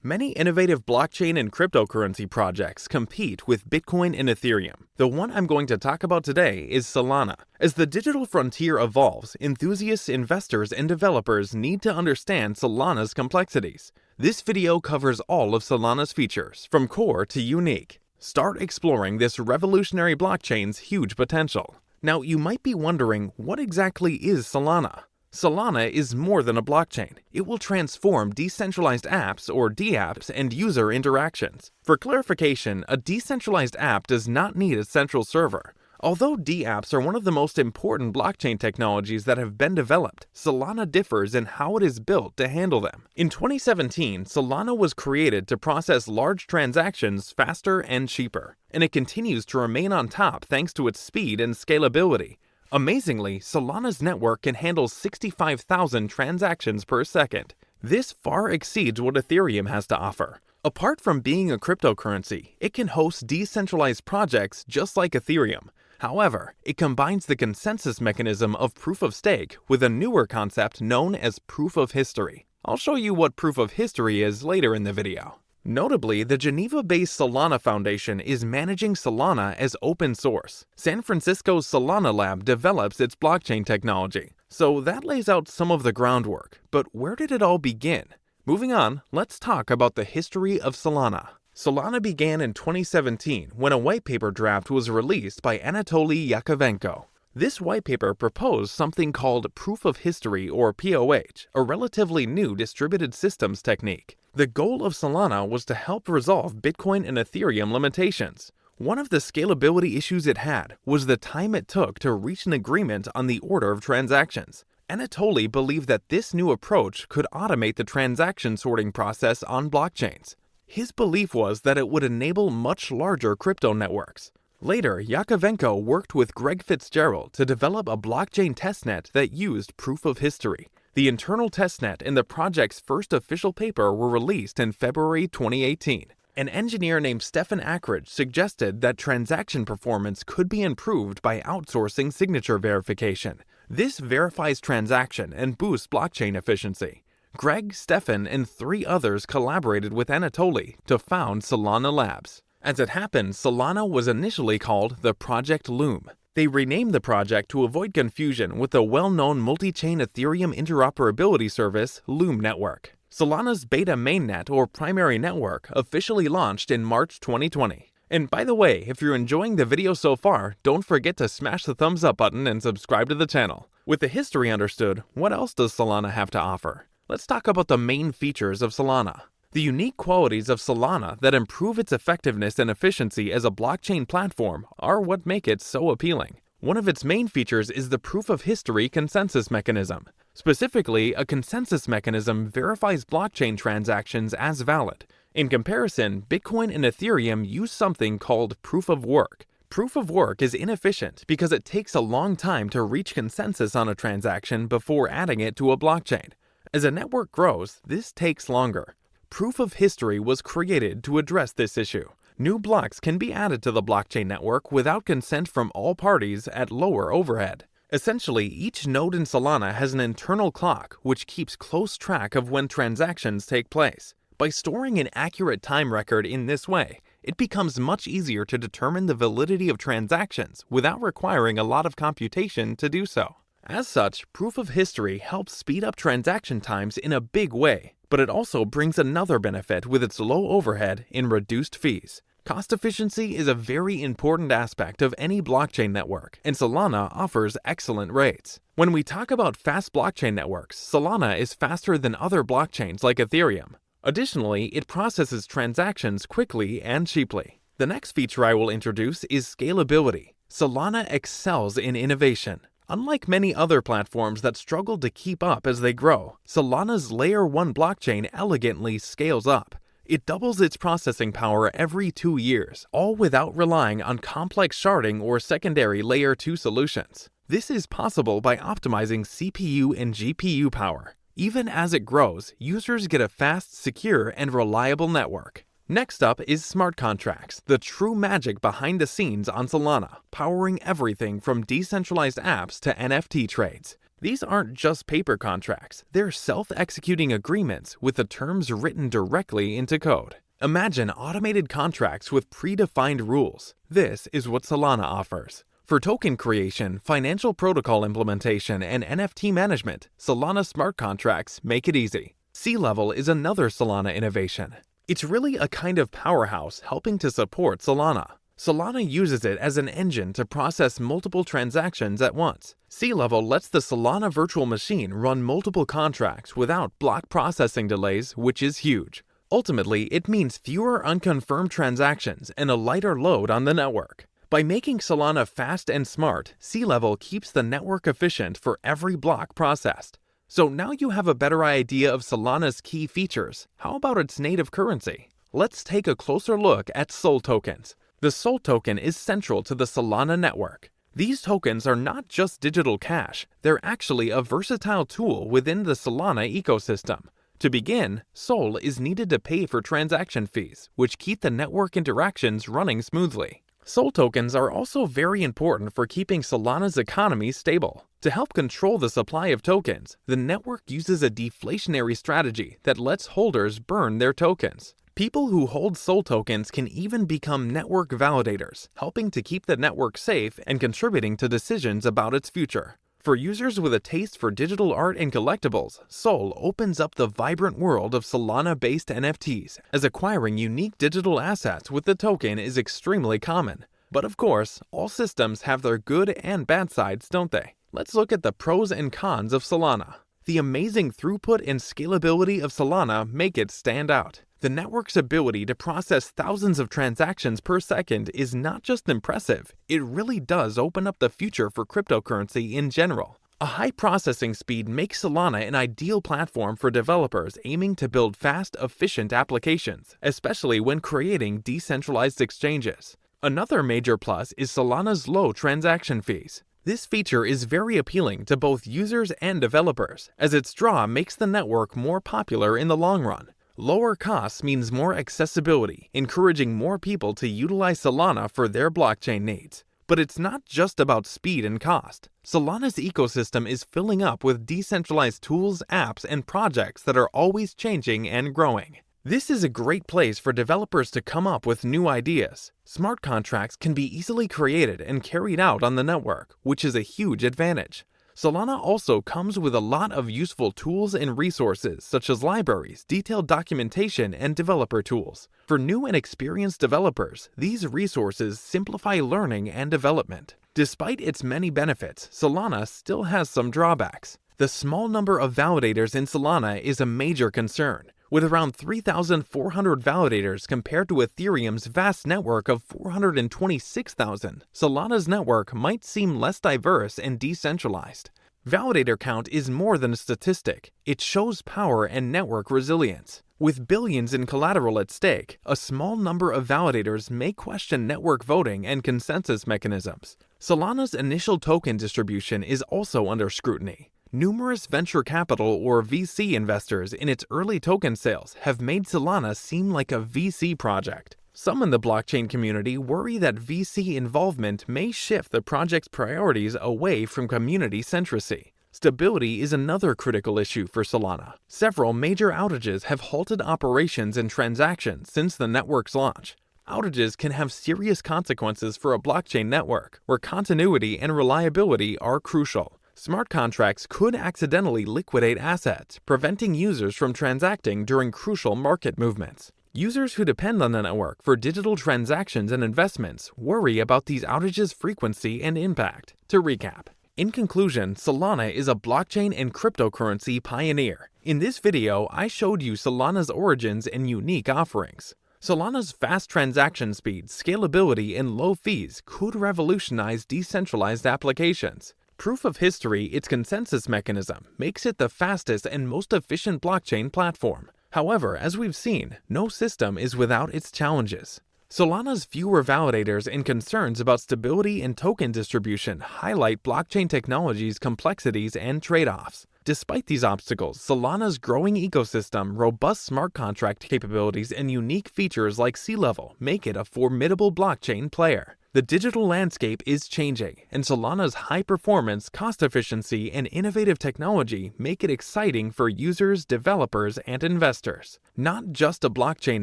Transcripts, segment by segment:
Many innovative blockchain and cryptocurrency projects compete with Bitcoin and Ethereum. The one I'm going to talk about today is Solana. As the digital frontier evolves, enthusiasts, investors, and developers need to understand Solana's complexities. This video covers all of Solana's features, from core to unique. Start exploring this revolutionary blockchain's huge potential. Now, you might be wondering, what exactly is Solana? Solana is more than a blockchain. It will transform decentralized apps or dApps and user interactions. For clarification, a decentralized app does not need a central server. Although dApps are one of the most important blockchain technologies that have been developed, Solana differs in how it is built to handle them. In 2017, Solana was created to process large transactions faster and cheaper, and it continues to remain on top thanks to its speed and scalability. Amazingly, Solana's network can handle 65,000 transactions per second. This far exceeds what Ethereum has to offer. Apart from being a cryptocurrency, it can host decentralized projects just like Ethereum. However, it combines the consensus mechanism of proof of stake with a newer concept known as proof of history. I'll show you what proof of history is later in the video. Notably, the Geneva-based Solana Foundation is managing Solana as open source. San Francisco's Solana Lab develops its blockchain technology. So that lays out some of the groundwork. But where did it all begin? Moving on, let's talk about the history of Solana. Solana began in 2017 when a white paper draft was released by Anatoly Yakovenko. This white paper proposed something called proof of history or POH, a relatively new distributed systems technique. The goal of Solana was to help resolve Bitcoin and Ethereum limitations. One of the scalability issues it had was the time it took to reach an agreement on the order of transactions. Anatoly believed that this new approach could automate the transaction sorting process on blockchains. His belief was that it would enable much larger crypto networks. Later, Yakovenko worked with Greg Fitzgerald to develop a blockchain testnet that used proof of history. The internal testnet and the project's first official paper were released in February 2018. An engineer named Stefan Ackridge suggested that transaction performance could be improved by outsourcing signature verification. This verifies transaction and boosts blockchain efficiency. Greg, Stefan, and 3 others collaborated with Anatoly to found Solana Labs. As it happened, Solana was initially called the Project Loom. They renamed the project to avoid confusion with the well-known multi-chain Ethereum interoperability service, Loom Network. Solana's beta mainnet or primary network officially launched in March 2020. And by the way, if you're enjoying the video so far, don't forget to smash the thumbs up button and subscribe to the channel. With the history understood, what else does Solana have to offer? Let's talk about the main features of Solana. The unique qualities of Solana that improve its effectiveness and efficiency as a blockchain platform are what make it so appealing. One of its main features is the proof of history consensus mechanism. Specifically, a consensus mechanism verifies blockchain transactions as valid. In comparison, Bitcoin and Ethereum use something called proof of work. Proof of work is inefficient because it takes a long time to reach consensus on a transaction before adding it to a blockchain. As a network grows, this takes longer. Proof of history was created to address this issue. New blocks can be added to the blockchain network without consent from all parties at lower overhead. Essentially, each node in Solana has an internal clock which keeps close track of when transactions take place. By storing an accurate time record in this way, it becomes much easier to determine the validity of transactions without requiring a lot of computation to do so. As such, proof of history helps speed up transaction times in a big way, but it also brings another benefit with its low overhead in reduced fees. Cost efficiency is a very important aspect of any blockchain network, and Solana offers excellent rates. When we talk about fast blockchain networks, Solana is faster than other blockchains like Ethereum. Additionally, it processes transactions quickly and cheaply. The next feature I will introduce is scalability. Solana excels in innovation. Unlike many other platforms that struggle to keep up as they grow, Solana's Layer 1 blockchain elegantly scales up. It doubles its processing power every 2 years, all without relying on complex sharding or secondary Layer 2 solutions. This is possible by optimizing CPU and GPU power. Even as it grows, users get a fast, secure, and reliable network. Next up is smart contracts, the true magic behind the scenes on Solana, powering everything from decentralized apps to NFT trades. These aren't just paper contracts, they're self-executing agreements with the terms written directly into code. Imagine automated contracts with predefined rules. This is what Solana offers. For token creation, financial protocol implementation, and NFT management, Solana smart contracts make it easy. C-Level is another Solana innovation. It's really a kind of powerhouse helping to support Solana. Solana uses it as an engine to process multiple transactions at once. C-Level lets the Solana virtual machine run multiple contracts without block processing delays, which is huge. Ultimately, it means fewer unconfirmed transactions and a lighter load on the network. By making Solana fast and smart, C-Level keeps the network efficient for every block processed. So now you have a better idea of Solana's key features. How about its native currency? Let's take a closer look at SOL tokens. The SOL token is central to the Solana network. These tokens are not just digital cash, they're actually a versatile tool within the Solana ecosystem. To begin, SOL is needed to pay for transaction fees, which keep the network interactions running smoothly. SOL tokens are also very important for keeping Solana's economy stable. To help control the supply of tokens, the network uses a deflationary strategy that lets holders burn their tokens. People who hold SOL tokens can even become network validators, helping to keep the network safe and contributing to decisions about its future. For users with a taste for digital art and collectibles, SOL opens up the vibrant world of Solana-based NFTs, as acquiring unique digital assets with the token is extremely common. But of course, all systems have their good and bad sides, don't they? Let's look at the pros and cons of Solana. The amazing throughput and scalability of Solana make it stand out. The network's ability to process thousands of transactions per second is not just impressive, it really does open up the future for cryptocurrency in general. A high processing speed makes Solana an ideal platform for developers aiming to build fast, efficient applications, especially when creating decentralized exchanges. Another major plus is Solana's low transaction fees. This feature is very appealing to both users and developers, as its draw makes the network more popular in the long run. Lower costs means more accessibility, encouraging more people to utilize Solana for their blockchain needs. But it's not just about speed and cost. Solana's ecosystem is filling up with decentralized tools, apps, and projects that are always changing and growing. This is a great place for developers to come up with new ideas. Smart contracts can be easily created and carried out on the network, which is a huge advantage. Solana also comes with a lot of useful tools and resources such as libraries, detailed documentation, and developer tools. For new and experienced developers, these resources simplify learning and development. Despite its many benefits, Solana still has some drawbacks. The small number of validators in Solana is a major concern. With around 3,400 validators compared to Ethereum's vast network of 426,000, Solana's network might seem less diverse and decentralized. Validator count is more than a statistic. It shows power and network resilience. With billions in collateral at stake, a small number of validators may question network voting and consensus mechanisms. Solana's initial token distribution is also under scrutiny. Numerous venture capital or VC investors in its early token sales have made Solana seem like a VC project. Some in the blockchain community worry that VC involvement may shift the project's priorities away from community centricity. Stability is another critical issue for Solana. Several major outages have halted operations and transactions since the network's launch. Outages can have serious consequences for a blockchain network, where continuity and reliability are crucial. Smart contracts could accidentally liquidate assets, preventing users from transacting during crucial market movements. Users who depend on the network for digital transactions and investments worry about these outages' frequency and impact. To recap, in conclusion, Solana is a blockchain and cryptocurrency pioneer. In this video, I showed you Solana's origins and unique offerings. Solana's fast transaction speed, scalability, and low fees could revolutionize decentralized applications. Proof of history, its consensus mechanism, makes it the fastest and most efficient blockchain platform. However, as we've seen, no system is without its challenges. Solana's fewer validators and concerns about stability and token distribution highlight blockchain technology's complexities and trade-offs. Despite these obstacles, Solana's growing ecosystem, robust smart contract capabilities, and unique features like sea level make it a formidable blockchain player. The digital landscape is changing, and Solana's high performance, cost efficiency, and innovative technology make it exciting for users, developers, and investors. Not just a blockchain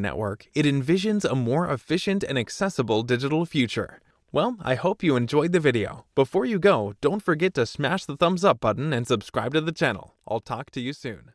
network, it envisions a more efficient and accessible digital future. Well, I hope you enjoyed the video. Before you go, don't forget to smash the thumbs up button and subscribe to the channel. I'll talk to you soon.